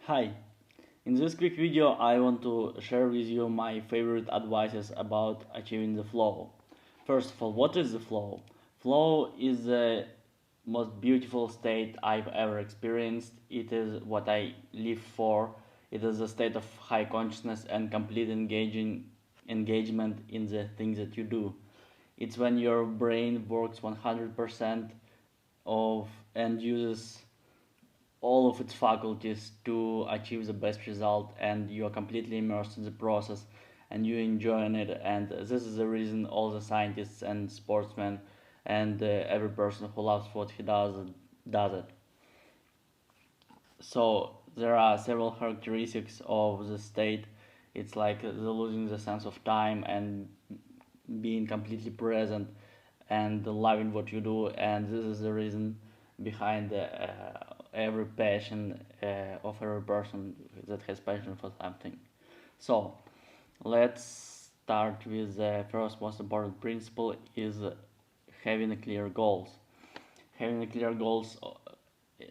Hi, in this quick video I want to share with you my favorite advices about achieving the flow. First of all, what is the flow? Flow is the most beautiful state I've ever experienced. It is what I live for. It is a state of high consciousness and complete engagement in the things that you do. It's when your brain works 100% of and uses all of its faculties to achieve the best result, and you are completely immersed in the process and you enjoying it. And this is the reason all the scientists and sportsmen and every person who loves what he does it. So there are several characteristics of the state. It's like the losing the sense of time and being completely present and loving what you do, and this is the reason behind every passion of every person that has passion for something. So let's start with the first most important principle is having a clear goals. Having a clear goals,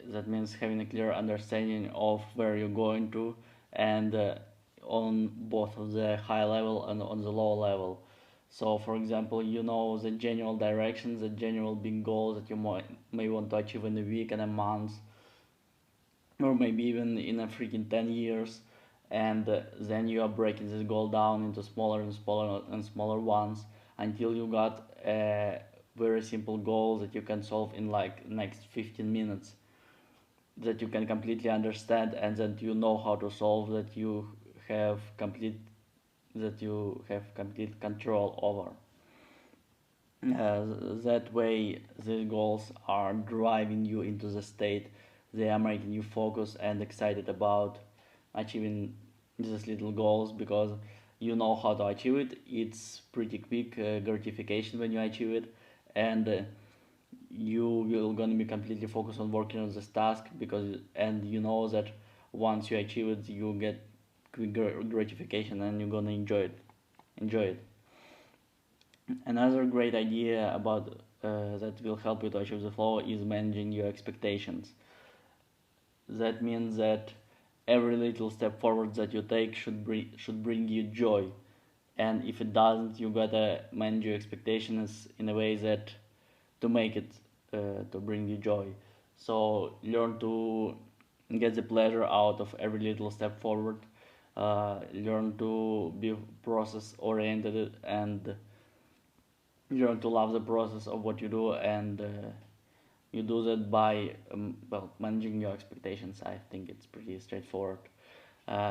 that means having a clear understanding of where you're going to, and on both of the high level and on the low level. So, for example, you know the general directions, the general big goals that you may want to achieve in a week and a month, or maybe even in a freaking 10 years. And then you are breaking this goal down into smaller and smaller and smaller ones until you got a very simple goal that you can solve in like next 15 minutes, that you can completely understand and that you know how to solve, have complete that you have complete control over. That way, these goals are driving you into the state. They are making you focus and excited about achieving these little goals because you know how to achieve it. It's pretty quick gratification when you achieve it, and you will gonna be completely focused on working on this task because and you know that once you achieve it, you get quick gratification and you're gonna enjoy it. Another great idea about that will help you to achieve the flow is managing your expectations. That means that every little step forward that you take should bring you joy, and if it doesn't, you gotta manage your expectations in a way that to make it to bring you joy. So learn to get the pleasure out of every little step forward. Learn to be process oriented and learn to love the process of what you do, and you do that by managing your expectations. I think it's pretty straightforward.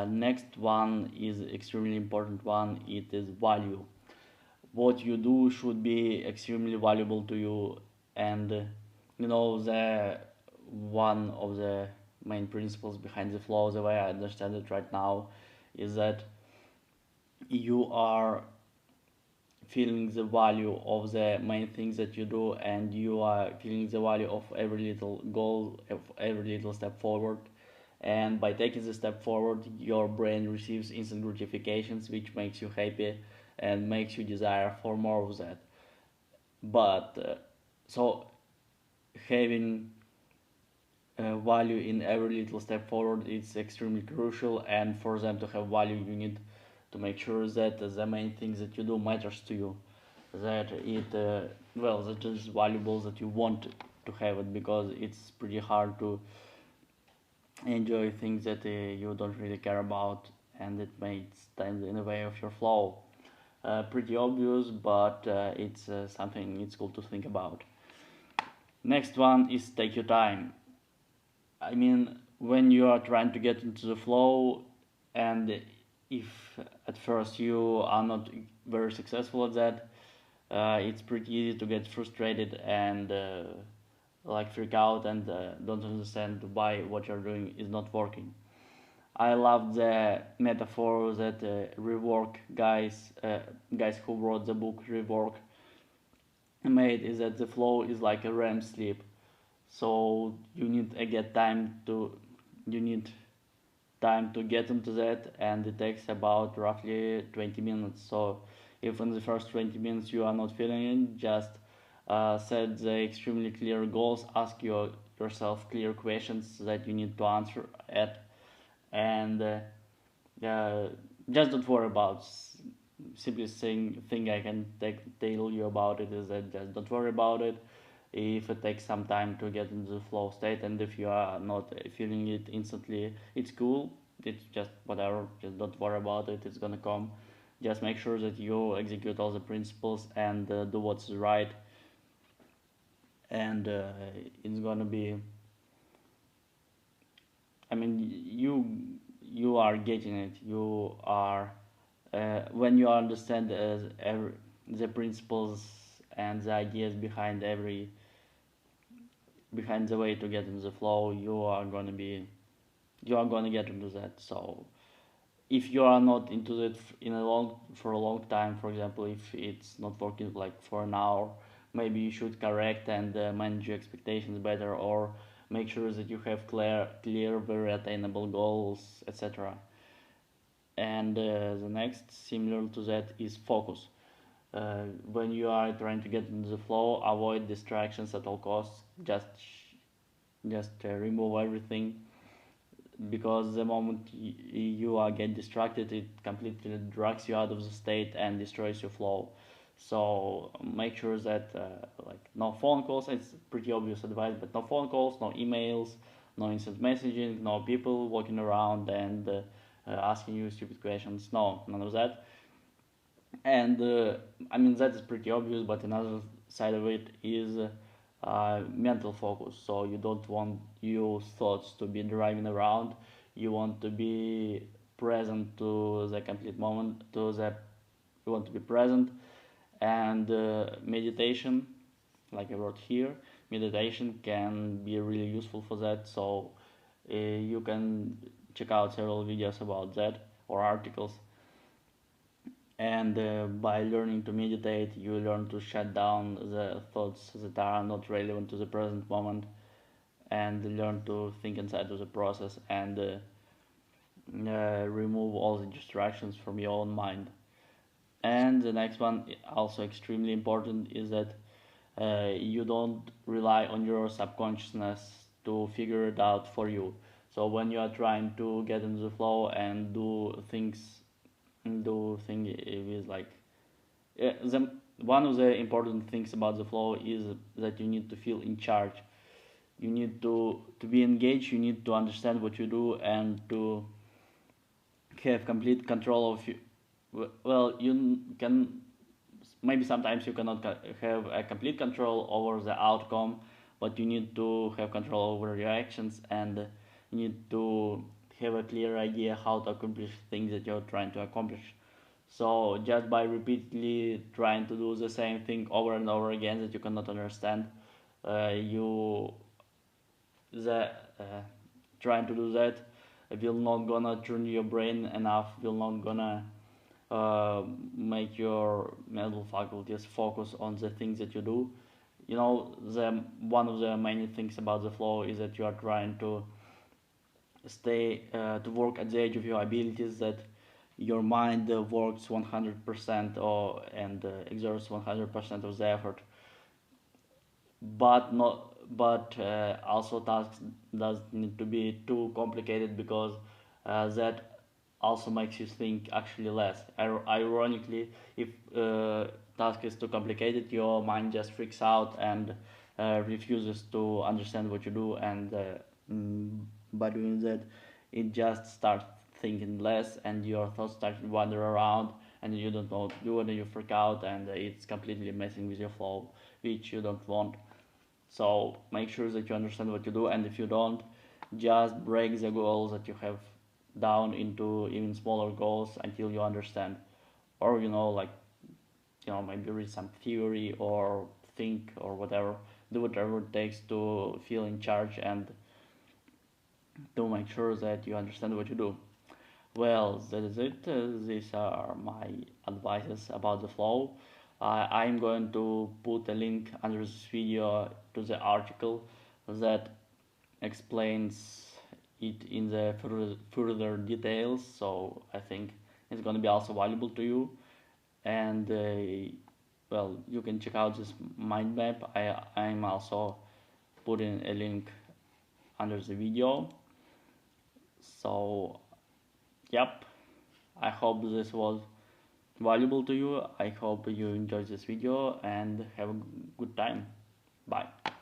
Next one is extremely important one. It is value. What you do should be extremely valuable to you, and the one of the main principles behind the flow, the way I understand it right now, is that you are feeling the value of the main things that you do, and you are feeling the value of every little goal, of every little step forward. And by taking the step forward, your brain receives instant gratifications, which makes you happy and makes you desire for more of that. But so having value in every little step forward is extremely crucial, and for them to have value, you need to make sure that the main things that you do matters to you, that that is valuable, that you want to have it, because it's pretty hard to enjoy things that you don't really care about, and it may stand in the way of your flow. Pretty obvious, but it's something it's cool to think about. Next one is take your time. I mean, when you are trying to get into the flow, and if at first you are not very successful at that, it's pretty easy to get frustrated and like freak out and don't understand why what you're doing is not working. I love the metaphor that Rework guys who wrote the book Rework made, is that the flow is like a REM sleep. So you need time to get into that, and it takes about roughly 20 minutes. So if in the first 20 minutes you are not feeling it, just set the extremely clear goals, ask yourself clear questions that you need to answer at, and uh, just don't worry about simplest thing I can tell you about it is that just don't worry about it. If it takes some time to get into the flow state, and if you are not feeling it instantly, it's cool. It's just whatever. Just don't worry about it. It's gonna come. Just make sure that you execute all the principles and do what's right, and it's gonna be. I mean, you are getting it. You are when you understand the principles and the ideas behind the way to get into the flow, you are gonna get into that. So if you are not into it for a long time, for example, if it's not working like for an hour, maybe you should correct and manage your expectations better, or make sure that you have clear very attainable goals, etc. And the next similar to that is focus. When you are trying to get into the flow, avoid distractions at all costs. Just remove everything, because the moment you are get distracted, it completely drags you out of the state and destroys your flow. So make sure that like no phone calls. It's pretty obvious advice, but no phone calls, no emails, no instant messaging, no people walking around and asking you stupid questions. No, none of that. And I mean that is pretty obvious, but another side of it is mental focus. So you don't want your thoughts to be driving around. You want to be present to the complete moment. You want to be present, and meditation, like I wrote here, meditation can be really useful for that. So you can check out several videos about that or articles, and by learning to meditate you learn to shut down the thoughts that are not relevant to the present moment, and learn to think inside of the process, and remove all the distractions from your own mind. And the next one, also extremely important, is that you don't rely on your subconsciousness to figure it out for you. So when you are trying to get into the flow and do things with like one of the important things about the flow is that you need to feel in charge. You need to be engaged. You need to understand what you do and to have complete control of you. Well, you can, maybe sometimes you cannot have a complete control over the outcome, but you need to have control over your actions, and you need to have a clear idea how to accomplish things that you're trying to accomplish. So just by repeatedly trying to do the same thing over and over again that you cannot understand, you the trying to do that will not gonna turn your brain enough, will not gonna make your mental faculties focus on the things that you do. You know, the one of the main things about the flow is that you are trying to stay to work at the edge of your abilities, that your mind works 100% or and exerts 100% of the effort, but not but also tasks doesn't need to be too complicated, because that also makes you think actually less. Ironically, if task is too complicated, your mind just freaks out and refuses to understand what you do, and by doing that, it just starts thinking less, and your thoughts start to wander around, and you don't know what to do, and you freak out, and it's completely messing with your flow, which you don't want. So make sure that you understand what you do, and if you don't, just break the goals that you have down into even smaller goals until you understand. Or like maybe read some theory or think or whatever. Do whatever it takes to feel in charge and to make sure that you understand what you do. Well, that is it. These are my advices about the flow. I'm going to put a link under this video to the article that explains it in the further details, so I think it's going to be also valuable to you. And well, you can check out this mind map. I'm also putting a link under the video. So yep, I hope this was valuable to you. I hope you enjoyed this video and have a good time. Bye.